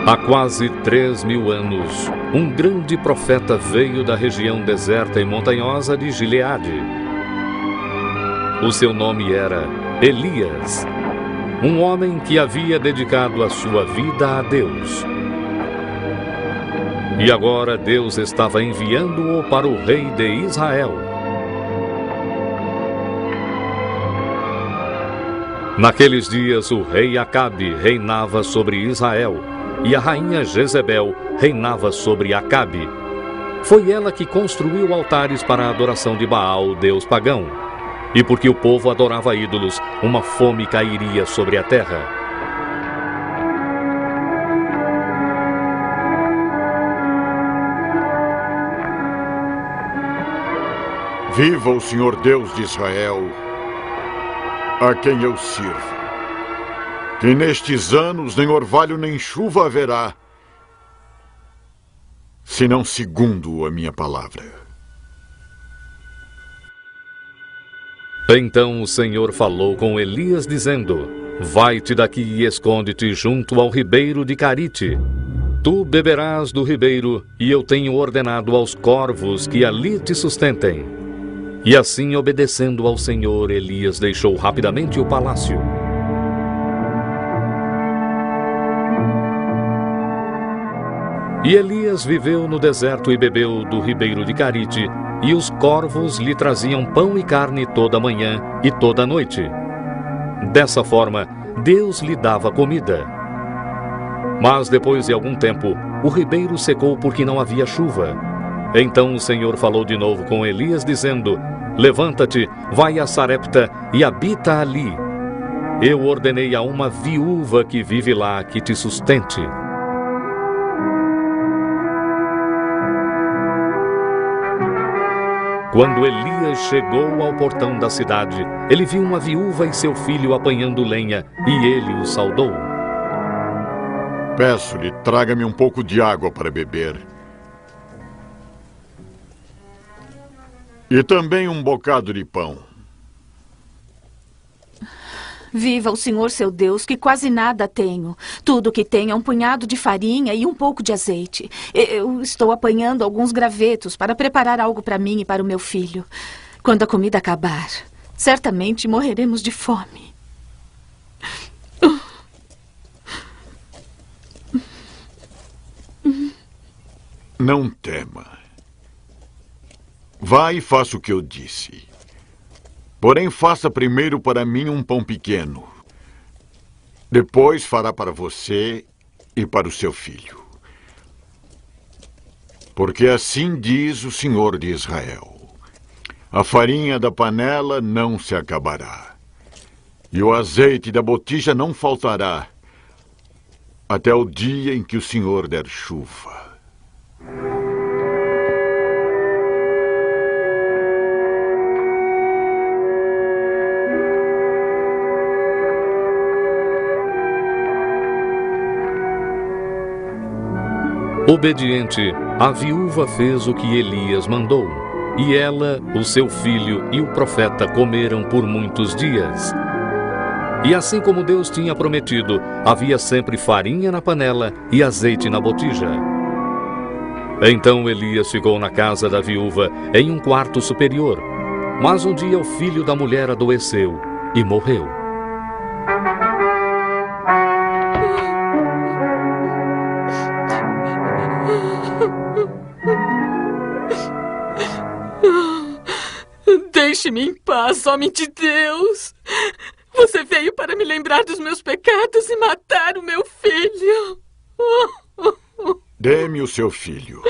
Há quase 3.000 anos, um grande profeta veio da região deserta e montanhosa de Gileade. O seu nome era Elias, um homem que havia dedicado a sua vida a Deus. E agora Deus estava enviando-o para o rei de Israel. Naqueles dias, o rei Acabe reinava sobre Israel, e a rainha Jezebel reinava sobre Acabe. Foi ela que construiu altares para a adoração de Baal, deus pagão. E porque o povo adorava ídolos, uma fome cairia sobre a terra. Viva o Senhor Deus de Israel, a quem eu sirvo. Que nestes anos nem orvalho nem chuva haverá, senão segundo a minha palavra. Então o Senhor falou com Elias, dizendo: Vai-te daqui e esconde-te junto ao ribeiro de Carite. Tu beberás do ribeiro, e eu tenho ordenado aos corvos que ali te sustentem. E assim, obedecendo ao Senhor, Elias deixou rapidamente o palácio. E Elias viveu no deserto e bebeu do ribeiro de Carite, e os corvos lhe traziam pão e carne toda manhã e toda noite. Dessa forma, Deus lhe dava comida. Mas depois de algum tempo, o ribeiro secou porque não havia chuva. Então o Senhor falou de novo com Elias, dizendo: Levanta-te, vai a Sarepta e habita ali. Eu ordenei a uma viúva que vive lá que te sustente. Quando Elias chegou ao portão da cidade, ele viu uma viúva e seu filho apanhando lenha, e ele o saudou. Peço-lhe, traga-me um pouco de água para beber. E também um bocado de pão. Viva o Senhor seu Deus, que quase nada tenho. Tudo que tenho é um punhado de farinha e um pouco de azeite. Eu estou apanhando alguns gravetos para preparar algo para mim e para o meu filho. Quando a comida acabar, certamente morreremos de fome. Não tema. Vá e faça o que eu disse. Porém, faça primeiro para mim um pão pequeno. Depois fará para você e para o seu filho. Porque assim diz o Senhor de Israel: a farinha da panela não se acabará, e o azeite da botija não faltará, até o dia em que o Senhor der chuva. Obediente, a viúva fez o que Elias mandou, e ela, o seu filho e o profeta comeram por muitos dias. E assim como Deus tinha prometido, havia sempre farinha na panela e azeite na botija. Então Elias ficou na casa da viúva, em um quarto superior. Mas um dia o filho da mulher adoeceu e morreu. Deixe-me em paz, homem de Deus. Você veio para me lembrar dos meus pecados e matar o meu filho. Dê-me o seu filho.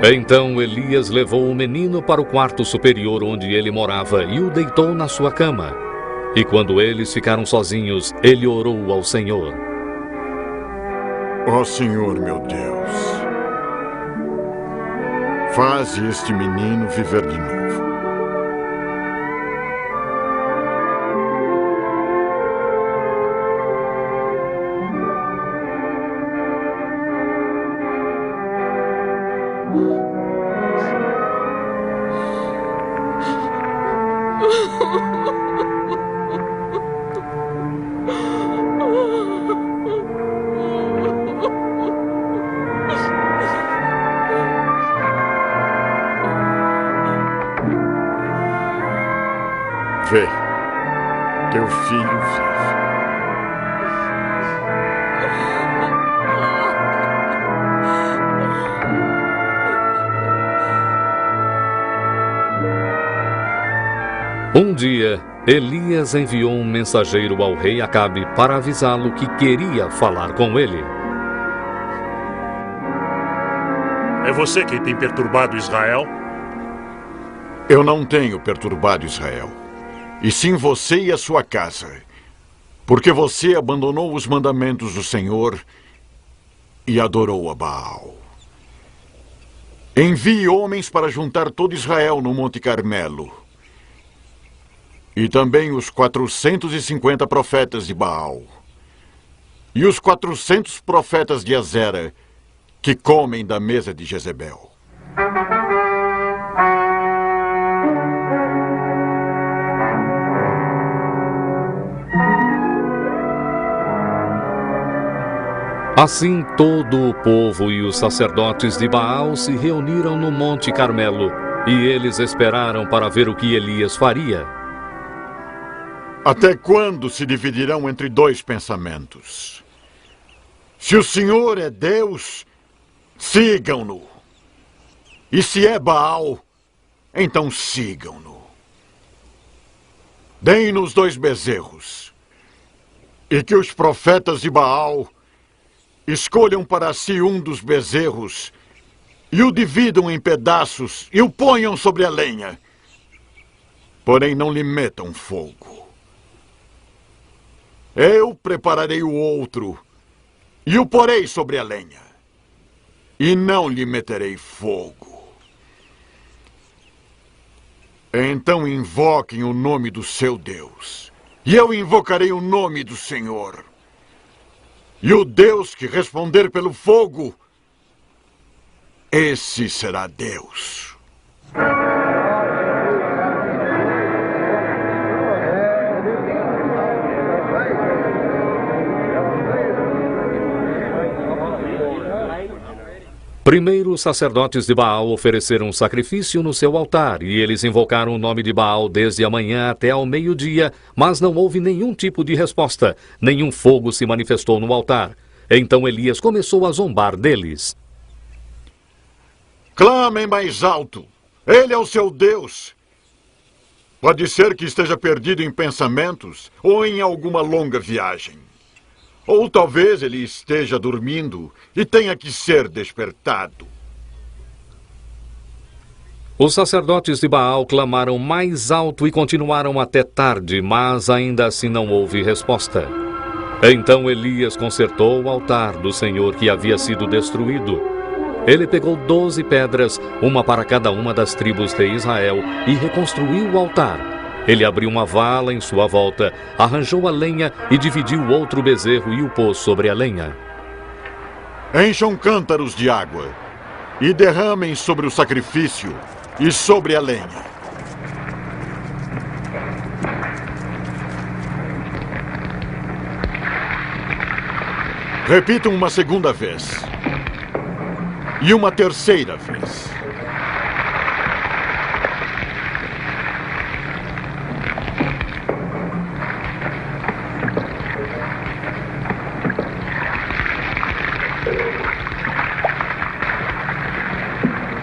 Então Elias levou o menino para o quarto superior onde ele morava e o deitou na sua cama. E quando eles ficaram sozinhos, ele orou ao Senhor. Ó Senhor, meu Deus, Faze este menino viver de novo. Vê, teu filho vive. Um dia, Elias enviou um mensageiro ao rei Acabe para avisá-lo que queria falar com ele. É você quem tem perturbado Israel? Eu não tenho perturbado Israel, e sim você e a sua casa, porque você abandonou os mandamentos do Senhor e adorou a Baal. Envie homens para juntar todo Israel no Monte Carmelo, e também os 450 profetas de Baal, e os 400 profetas de Azera, que comem da mesa de Jezebel. Assim todo o povo e os sacerdotes de Baal se reuniram no Monte Carmelo, e eles esperaram para ver o que Elias faria. Até quando se dividirão entre dois pensamentos? Se o Senhor é Deus, sigam-no. E se é Baal, então sigam-no. Deem-nos 2 bezerros, e que os profetas de Baal escolham para si um dos bezerros e o dividam em pedaços e o ponham sobre a lenha. Porém, não lhe metam fogo. Eu prepararei o outro e o porei sobre a lenha, e não lhe meterei fogo. Então invoquem o nome do seu Deus, e eu invocarei o nome do Senhor. E o Deus que responder pelo fogo, esse será Deus. Primeiro, os sacerdotes de Baal ofereceram um sacrifício no seu altar, e eles invocaram o nome de Baal desde a manhã até ao meio-dia, mas não houve nenhum tipo de resposta, nenhum fogo se manifestou no altar. Então Elias começou a zombar deles. Clamem mais alto! Ele é o seu Deus! Pode ser que esteja perdido em pensamentos ou em alguma longa viagem. Ou talvez ele esteja dormindo e tenha que ser despertado. Os sacerdotes de Baal clamaram mais alto e continuaram até tarde, mas ainda assim não houve resposta. Então Elias consertou o altar do Senhor que havia sido destruído. Ele pegou 12 pedras, uma para cada uma das tribos de Israel, e reconstruiu o altar. Ele abriu uma vala em sua volta, arranjou a lenha e dividiu o outro bezerro e o pôs sobre a lenha. Encham cântaros de água e derramem sobre o sacrifício e sobre a lenha. Repitam uma segunda vez. E uma terceira vez.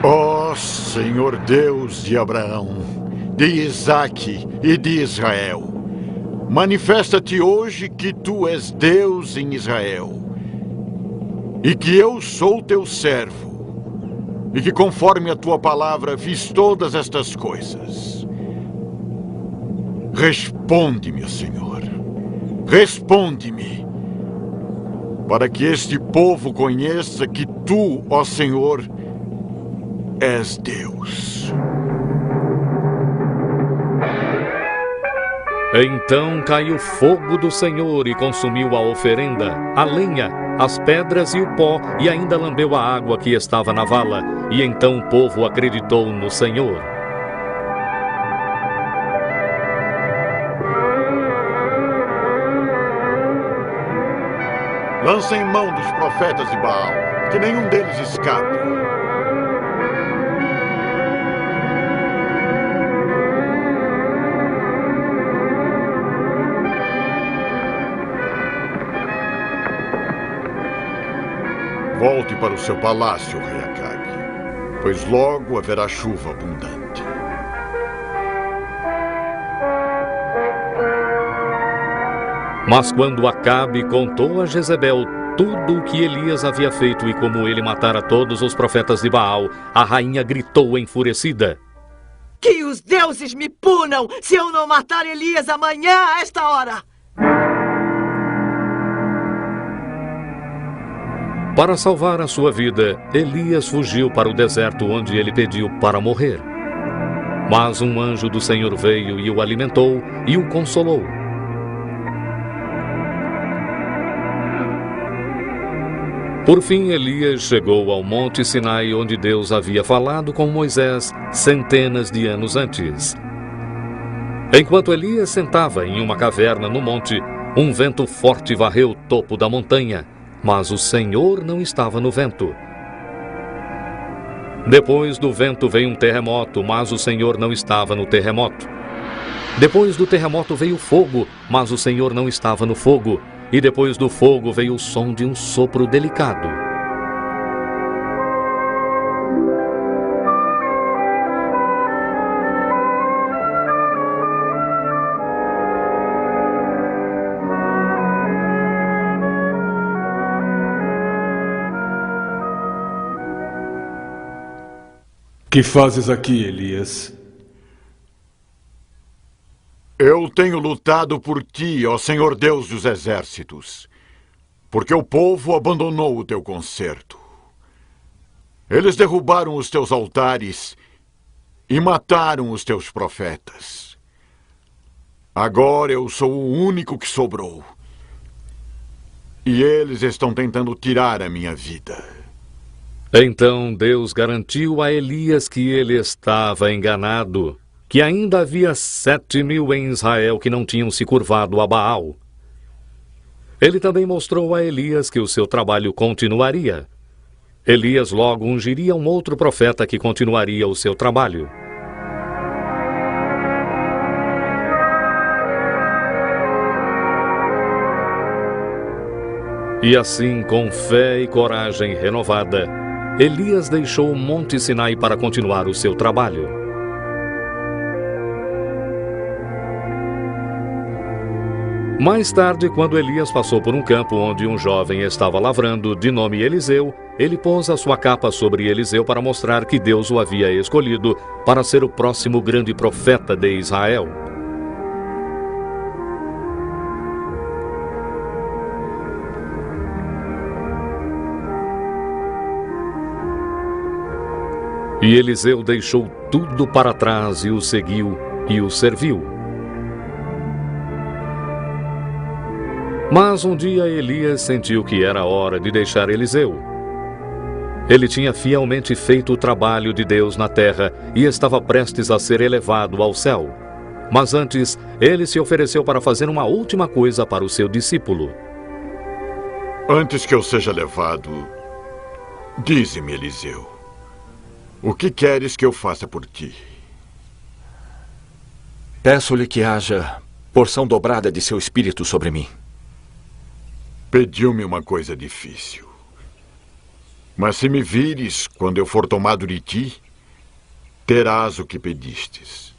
Ó Senhor Deus de Abraão, de Isaque e de Israel, manifesta-te hoje que tu és Deus em Israel, e que eu sou teu servo, e que conforme a tua palavra fiz todas estas coisas. Responde-me, Senhor, responde-me, para que este povo conheça que tu, ó Senhor, és Deus. Então caiu fogo do Senhor e consumiu a oferenda, a lenha, as pedras e o pó, e ainda lambeu a água que estava na vala. E então o povo acreditou no Senhor. Lancem mão dos profetas de Baal, que nenhum deles escape. Volte para o seu palácio, rei Acabe, pois logo haverá chuva abundante. Mas quando Acabe contou a Jezebel tudo o que Elias havia feito e como ele matara todos os profetas de Baal, a rainha gritou enfurecida: Que os deuses me punam se eu não matar Elias amanhã a esta hora! Para salvar a sua vida, Elias fugiu para o deserto onde ele pediu para morrer. Mas um anjo do Senhor veio e o alimentou e o consolou. Por fim, Elias chegou ao Monte Sinai, onde Deus havia falado com Moisés centenas de anos antes. Enquanto Elias sentava em uma caverna no monte, um vento forte varreu o topo da montanha, mas o Senhor não estava no vento. Depois do vento veio um terremoto, mas o Senhor não estava no terremoto. Depois do terremoto veio fogo, mas o Senhor não estava no fogo. E depois do fogo veio o som de um sopro delicado. Que fazes aqui, Elias? Eu tenho lutado por ti, ó Senhor Deus dos exércitos, porque o povo abandonou o teu concerto. Eles derrubaram os teus altares e mataram os teus profetas. Agora eu sou o único que sobrou. E eles estão tentando tirar a minha vida. Então Deus garantiu a Elias que ele estava enganado, que ainda havia 7.000 em Israel que não tinham se curvado a Baal. Ele também mostrou a Elias que o seu trabalho continuaria. Elias logo ungiria um outro profeta que continuaria o seu trabalho. E assim, com fé e coragem renovada, Elias deixou o Monte Sinai para continuar o seu trabalho. Mais tarde, quando Elias passou por um campo onde um jovem estava lavrando, de nome Eliseu, ele pôs a sua capa sobre Eliseu para mostrar que Deus o havia escolhido para ser o próximo grande profeta de Israel. E Eliseu deixou tudo para trás e o seguiu e o serviu. Mas um dia Elias sentiu que era hora de deixar Eliseu. Ele tinha fielmente feito o trabalho de Deus na terra e estava prestes a ser elevado ao céu. Mas antes, ele se ofereceu para fazer uma última coisa para o seu discípulo. Antes que eu seja levado, dize-me, Eliseu, o que queres que eu faça por ti? Peço-lhe que haja porção dobrada de seu espírito sobre mim. Pediu-me uma coisa difícil. Mas se me vires quando eu for tomado de ti, terás o que pedistes.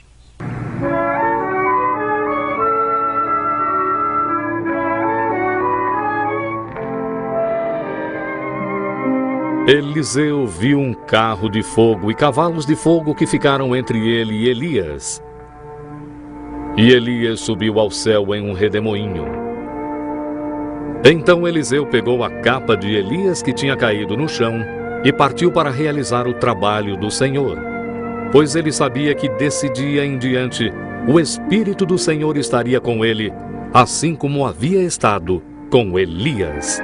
Eliseu viu um carro de fogo e cavalos de fogo que ficaram entre ele e Elias. E Elias subiu ao céu em um redemoinho. Então Eliseu pegou a capa de Elias que tinha caído no chão e partiu para realizar o trabalho do Senhor, pois ele sabia que desse dia em diante o Espírito do Senhor estaria com ele, assim como havia estado com Elias.